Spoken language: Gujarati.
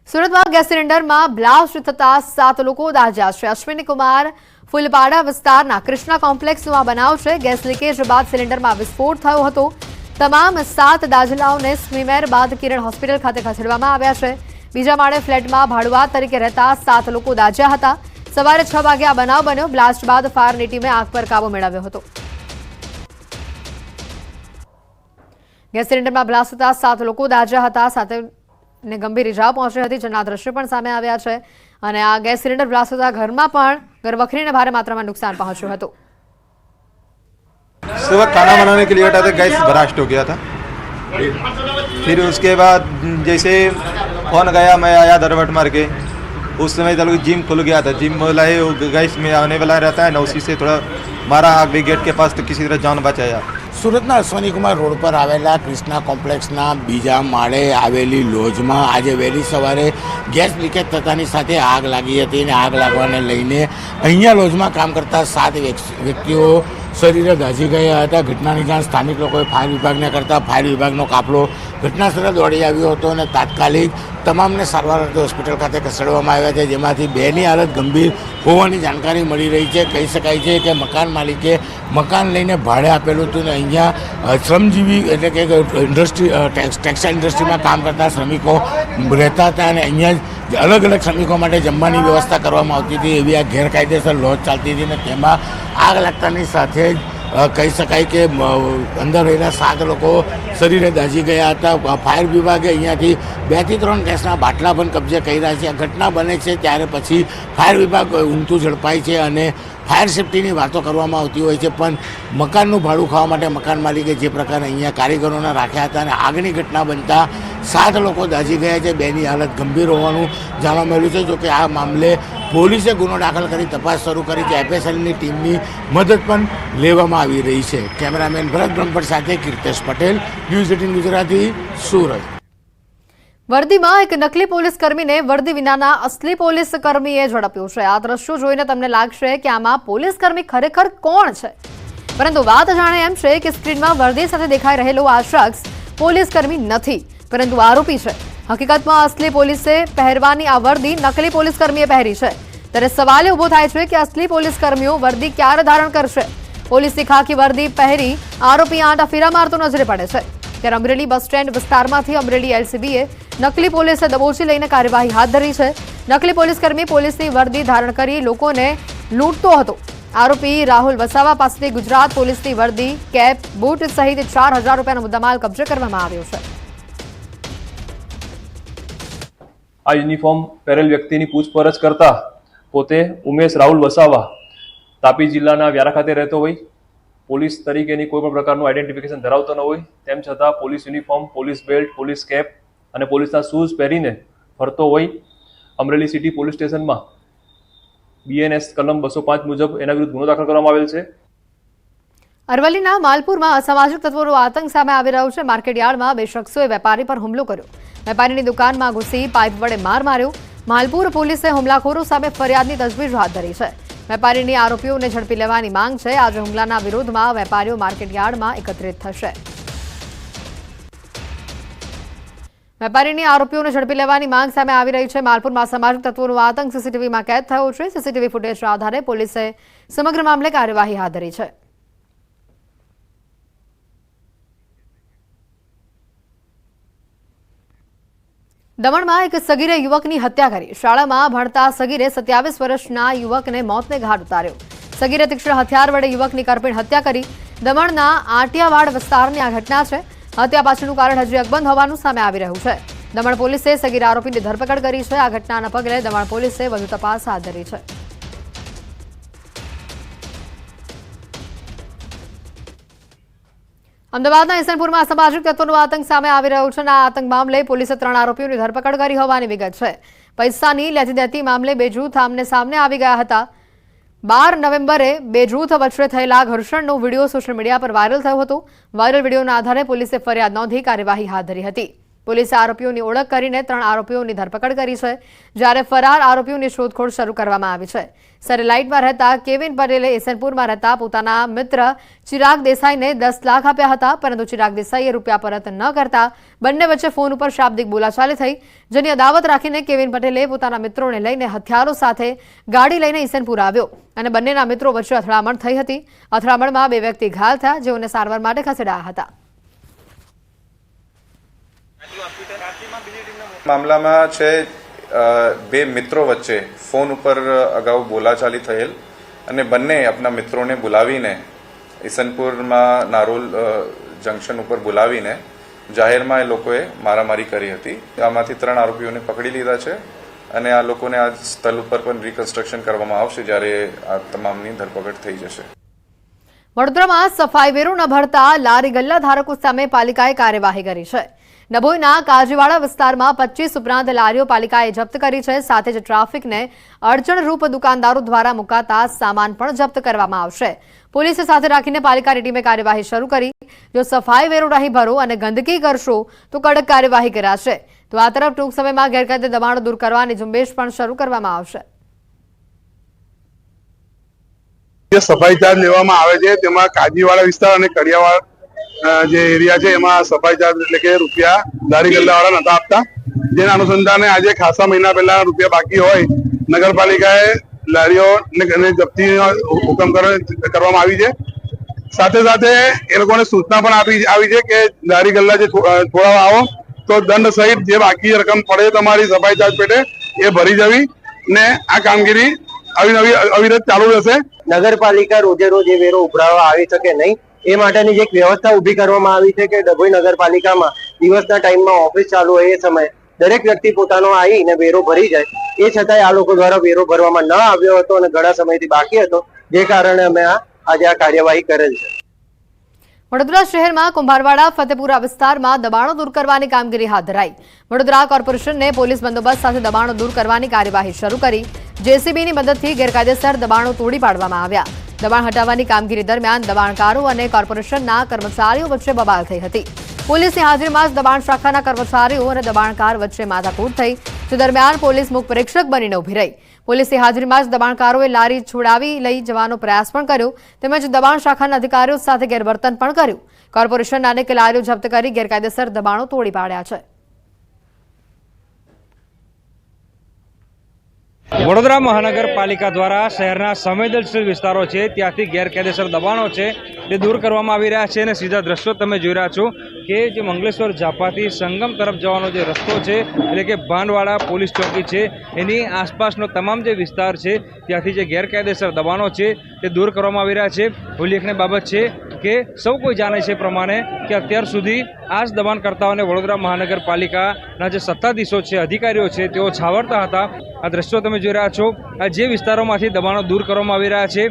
સુરતમાં ગેસ સિલિન્ડરમાં બ્લાસ્ટ થતા 7 લોકો દાઝ્યા છે। અશ્વિની કુમાર ફૂલપાડા વિસ્તારના કૃષ્ણા કોમ્પ્લેક્સનો આ બનાવ છે। ગેસ લીકેજ બાદ સિલિન્ડરમાં વિસ્ફોટ થયો હતો। તમામ 7 દાઝેલાઓને સ્મીમેર બાદ કિરણ હોસ્પિટલ ખાતે ખસેડવામાં આવ્યા છે। બીજા માળે ફ્લેટમાં ભાડુઆત તરીકે રહેતા 7 લોકો દાઝ્યા હતા। સવારે 6 વાગે આ બનાવ બન્યો। બ્લાસ્ટ બાદ ફાયરની ટીમે આગ પર કાબુ મેળવ્યો હતો। ગેસ સિલિન્ડરમાં બ્લાસ્ટ થતા 7 લોકો દાઝ્યા હતા, સાથે ને ગંભીર ઇજાઓ પહોંચી હતી, જેના દ્રશ્યો પણ સામે આવ્યા છે। અને આ ગેસ સિલિન્ડર બ્લાસ્ટ થતા ઘરમાં પણ ઘરવખરીને ભારે માત્રામાં નુકસાન પહોંચ્યું હતું। सुबह खाना बनाने के लिए हटा था, गैस ब्लास्ट हो गया था। फिर उसके बाद जैसे फोन गया, मैं आया दरवट मार के। उस समय तक जिम खुल गया था। जिम बोला है वो गैस में आने वाला रहता है ना, उसी से थोड़ा मारा आग भी गेट के पास, तो किसी तरह जान बचाया। સુરતના અશ્વિની કુમાર રોડ પર આવેલા કૃષ્ણા કોમ્પ્લેક્સના બીજા માળે આવેલી લોજમાં આજે વહેલી સવારે ગેસ લીકેજ થતાની સાથે આગ લાગી હતી અને આગ લાગવાને લઈને અહીંયા લોજમાં કામ કરતા 7 વ્યક્તિઓ શરીરે દાઝી ગયા હતા। ઘટનાની જાણ સ્થાનિક લોકોએ ફાયર વિભાગને કરતા ફાયર વિભાગનો કાફલો ઘટનાસ્થળે દોડી આવ્યો હતો અને તાત્કાલિક તમામને સારવાર અર્થે હોસ્પિટલ ખાતે ખસેડવામાં આવ્યા છે, જેમાંથી 2ની હાલત ગંભીર હોવાની જાણકારી મળી રહી છે। કહી શકાય છે કે મકાન માલિકે મકાન લઈને ભાડે આપેલું હતું ને અહીંયા શ્રમજીવી એટલે કે ઇન્ડસ્ટ્રી ટેક્સટાઇલ ઇન્ડસ્ટ્રીમાં કામ કરતા શ્રમિકો રહેતા હતા અને અહીંયા જ અલગ અલગ શ્રમિકો માટે જમવાની વ્યવસ્થા કરવામાં આવતી હતી। એવી આ ગેરકાયદેસર લોજ ચાલતી હતી અને તેમાં આગ લાગતાની સાથે જ કહી શકાય કે અંદર રહેલા 7 લોકો શરીરે દાઝી ગયા હતા। ફાયર વિભાગે અહીંયાથી 2 થી 3 ગેસના બાટલા પણ કબજે કર્યા છે। આ ઘટના બને છે ત્યારે પછી ફાયર વિભાગ ઊંઘતું ઝડપાય છે અને ફાયર સેફ્ટીની વાતો કરવામાં આવતી હોય છે, પણ મકાનનું ભાડું ખાવા માટે મકાન માલિકે જે પ્રકારે અહીંયા કારીગરોને રાખ્યા હતા અને આગની ઘટના બનતા 7 લોકો દાઝી ગયા છે। 2ની હાલત ગંભીર હોવાનું જાણવા મળ્યું છે। જોકે આ મામલે પોલીસે ગુનો દાખલ કરી તપાસ શરૂ કરી છે। એફએસએલની ટીમની મદદ પણ લેવામાં આવી રહી છે। કેમેરામેન ભરત બ્રહ્મભટ્ટ સાથે કીર્તેશ પટેલ, ન્યૂઝ 18 ગુજરાતી, સુરત। વર્દીમાં એક નકલી પોલીસ કર્મીને વર્દી વિનાના અસલી પોલીસ કર્મીએ ઝડપ્યો છે। આ દ્રશ્યો જોઈને તમને લાગશે કે આમાં પોલીસ કર્મી ખરેખર કોણ છે, પરંતુ વાત જાણે એમ છે કે સ્ક્રીનમાં વર્દી સાથે દેખાઈ રહેલો આ શખ્સ પોલીસ કર્મી નથી, પરંતુ આરોપી છે। હકીકતમાં અસલી પોલીસે પહેરવાની આ વર્દી નકલી પોલીસ કર્મીએ પહેરી છે। ત્યારે સવાલ ઉભો થાય છે કે અસલી પોલીસ કર્મીઓ વર્દી ક્યારે ધારણ કરશે? પોલીસની ખાકી વર્દી પહેરી આરોપી આંટા ફેરા મારતો નજરે પડે છે। ત્યારે અમરેલી બસ સ્ટેન્ડ વિસ્તારમાંથી અમરેલી એલસીબીએ નકલી પોલીસે દબોચી લઈને કાર્યવાહી હાથ ધરી છે। નકલી પોલીસકર્મી પોલીસની વર્દી ધારણ કરી લોકોને લૂંટતો હતો। આરોપી રાહુલ વસાવા પાસેથી ગુજરાત પોલીસની વર્દી, કેપ, બૂટ સહિત 4000 રૂપિયાનો મુદ્દામાલ કબજે કરવામાં આવ્યો છે। આ યુનિફોર્મ પહેરેલ વ્યક્તિની પૂછપરછ કરતા પોતે ઉમેશ રાહુલ વસાવા તાપી જિલ્લાના વ્યારા ખાતે રહેતો હોય, પોલીસ તરીકેની કોઈ પણ પ્રકારનું આઈડેન્ટિફિકેશન ધરાવતો ન હોય, તેમ છતાં police uniform, police belt, police cap અને પોલીસના શૂઝ પહેરીને ફરતો હોય અમરેલી સિટી પોલીસ સ્ટેશનમાં બીએનએસ કલમ 205 મુજબ એના વિરુદ્ધ ગુનો દાખલ કરવામાં આવેલ છે। અરવલ્લીના માલપુરમાં અસામાજિક તત્વોનો આતંક સામે આવી રહ્યો છે। માર્કેટયાર્ડમાં 2 શખ્સોએ વેપારી પર હુમલો કર્યો। વેપારીની દુકાનમાં ઘૂસી પાઇપ વડે માર માર્યો। માલપુર પોલીસે હુમલાખોરો સામે ફરિયાદની તજવીજ હાથ ધરી છે। વેપારીની આરોપીઓને ઝડપી લેવાની માંગ છે। આજે હુમલાના વિરોધમાં વેપારીઓ માર્કેટયાર્ડમાં એકત્રિત થશે। વેપારીની આરોપીઓને ઝડપી લેવાની માંગ સામે આવી રહી છે। માલપુરમાં સામાજિક તત્વોનો આતંક સીસીટીવીમાં કેદ થયો છે। સીસીટીવી ફૂટેજના આધારે પોલીસે સમગ્ર મામલે કાર્યવાહી હાથ ધરી છે। દમણમાં એક સગીરે યુવકની હત્યા કરી। શાળામાં ભણતા સગીરે 27 વર્ષના યુવકને મોતને ઘાટ ઉતાર્યો। સગીરે તીક્ષ્ણ હથિયાર વડે યુવકની કરપીણ હત્યા કરી। દમણના આટિયાવાડ વિસ્તારની આ ઘટના છે। હત્યા પાછળનું કારણ હજી અકબંધ હોવાનું સામે આવી રહ્યું છે। દમણ પોલીસે સગીર આરોપીની ધરપકડ કરી છે। આ ઘટનાના પગલે દમણ પોલીસે વધુ તપાસ હાથ ધરી છે। અમદાવાદના ઇસનપુરમાં અસામાજિક તત્વોનો આતંક સામે આવી રહ્યો છે। આ આતંક મામલે પોલીસે 3 આરોપીઓની ધરપકડ કરી હોવાની વિગત છે। પૈસાની લેતી દેતી મામલે 2 જૂથ આમને સામને આવી ગયા હતા। 12 નવેમ્બરે 2 જૂથ વચ્ચે થયેલા ઘર્ષણનો વિડીયો સોશિયલ મીડિયા પર વાયરલ થયો હતો। વાયરલ વિડીયોના આધારે પોલીસે ફરિયાદ નોંધી કાર્યવાહી હાથ ધરી હતી। પોલીસે આરોપીઓની ઓળખ કરીને 3 આરોપીઓની ધરપકડ કરી છે, જ્યારે ફરાર આરોપીઓની શોધખોળ શરૂ કરવામાં આવી છે. સેટેલાઇટમાં રહેતા કેવિન પટેલે ઇસનપુરમાં રહેતા પોતાના મિત્ર ચિરાગ દેસાઈને 10 લાખ આપ્યા હતા, પરંતુ ચિરાગ દેસાઈએ રૂપિયા પરત ન કરતા બંને વચ્ચે ફોન ઉપર શાબ્દિક બોલાચાલી થઈ, જેની અદાવત રાખીને કેવિન પટેલે પોતાના મિત્રોને લઈને હથિયારો સાથે ગાડી લઈને ઇસનપુર આવ્યો અને બંનેના મિત્રો વચ્ચે અથડામણ થઈ હતી. અથડામણમાં 2 વ્યક્તિ ઘાયલ થયા, જેઓને સારવાર માટે ખસેડાયા હતા. મામલામાં છે બે મિત્રો વચ્ચે ફોન ઉપર અગાઉ બોલાચાલી થયેલ અને બંને આપણા મિત્રોને બોલાવીને ઇસનપુરમાં નારોલ જંકશન ઉપર બોલાવીને જાહેરમાં એ લોકોએ મારામારી કરી હતી. આમાંથી 3 આરોપીઓને પકડી લીધા છે અને આ લોકોને આ સ્થળ ઉપર પણ રિકન્સ્ટ્રક્શન કરવામાં આવશે જ્યારે આ તમામની ધરપકડ થઈ જશે. વડોદરામાં સફાઈ વેરો ન ભરતા લારી ગલ્લા ધારકો સામે પાલિકાએ કાર્યવાહી કરી છે. ડભોઈના કાજીવાડા વિસ્તારમાં 25 ઉપરાંત લારીઓ પાલિકાએ જપ્ત કરી છે. સાથે જ ટ્રાફિકને અડચણરૂપ દુકાનદારો દ્વારા મુકાતા સામાન પણ જપ્ત કરવામાં આવશે. પોલીસે સાથે રાખીને પાલિકાની ટીમે કાર્યવાહી શરૂ કરી. જો સફાઈ વેરો નહીં ભરો અને ગંદકી કરશો તો કડક કાર્યવાહી કરાશે. તો આ તરફ ટૂંક સમયમાં ગેરકાયદે દબાણો દૂર કરવાની ઝુંબેશ પણ શરૂ કરવામાં આવશે. જે સફાઈ ચાર્જ લેવામાં આવે છે તેમાં કાજીવાડા વિસ્તાર અને કડિયાવાડ જે એરિયા છે એમાં સફાઈ ચાર્જ એટલે કે રૂપિયા લારી ગલ્લાવાળા નતા આપતા, જેના અનુસંધાને આજે ખાસા મહિના પહેલા રૂપિયા બાકી હોય નગરપાલિકાએ લારીઓને જપ્તી હુકમ કરવામાં આવી છે. સાથે સાથે એ લોકોને સૂચના પણ આવી છે કે લારી ગલ્લા જે છોડાવવા આવો તો દંડ સહિત જે બાકી રકમ પડે તમારી સફાઈ ચાર્જ પેટે એ ભરી જવી ને આ કામગીરી અવિરત ચાલુ રહેશે. નગરપાલિકા રોજે રોજ એ વેરો ઉભરાવવા આવી શકે નહીં, એ માટેની જે એક વ્યવસ્થા ઊભી કરવામાં આવી છે કે ડભોઈ નગરપાલિકામાં દિવસના ટાઈમમાં ઓફિસ ચાલુ હોય એ સમયે દરેક વ્યક્તિ પોતાનો આવીને વેરો ભરી જાય. એ છતાંય આ લોકો દ્વારા વેરો ભરવામાં ન આવ્યો હતો અને ઘણા સમયથી બાકી હતો, જે કારણે અમે આજે આ કાર્યવાહી કરેલ છે. વડોદરા શહેરમાં કુંભારવાડા ફતેપુરા વિસ્તારમાં દબાણો દૂર કરવાની કામગીરી હાથ ધરાઈ. વડોદરા કોર્પોરેશનને પોલીસ બંદોબસ્ત સાથે દબાણો દૂર કરવાની કાર્યવાહી શરૂ કરી. જેસીબીની મદદથી ગેરકાયદેસર દબાણો તોડી પાડવામાં આવ્યા. દબાણ હટાવવાની કામગીરી દરમિયાન દબાણકારો અને કોર્પોરેશનના કર્મચારીઓ વચ્ચે બબાલ થઈ હતી. પોલીસની હાજરીમાં જ દબાણ શાખાના કર્મચારીઓ અને દબાણકાર વચ્ચે માથાકૂટ થઈ, જે દરમિયાન પોલીસ મુખ પરીક્ષક બનીને ઉભી રહી. પોલીસની હાજરીમાં જ દબાણકારોએ લારી છોડાવી લઈ જવાનો પ્રયાસ પણ કર્યો, તેમજ દબાણ શાખાના અધિકારીઓ સાથે ગેરવર્તન પણ કર્યું. કોર્પોરેશનના અનેક લારીઓ જપ્ત કરી ગેરકાયદેસર દબાણો તોડી પાડ્યા છે. વડોદરા મહાનગરપાલિકા દ્વારા શહેરના સંવેદનશીલ વિસ્તારો છે ત્યાંથી ગેરકાયદેસર દબાણો છે તે દૂર કરવામાં આવી રહ્યા છે અને સીધા દ્રશ્યો તમે જોઈ રહ્યા છો કે જે મંગલેશ્વર ઝાપાથી સંગમ તરફ જવાનો જે રસ્તો છે એટલે કે ભાંડવાડા પોલીસ ચોકી છે એની આસપાસનો તમામ જે વિસ્તાર છે ત્યાંથી જે ગેરકાયદેસર દબાણો છે તે દૂર કરવામાં આવી રહ્યા છે. ઉલ્લેખનીય બાબત છે કે સૌ કોઈ જાણે છે પ્રમાણે કે અત્યાર સુધી આ જ દબાણકર્તાઓને વડોદરા મહાનગરપાલિકાના જે સત્તાધીશો છે અધિકારીઓ છે તેઓ છાવરતા હતા. આ દ્રશ્યો તમે જોઈ રહ્યા છો. આ જે વિસ્તારોમાંથી દબાણો દૂર કરવામાં આવી રહ્યા છે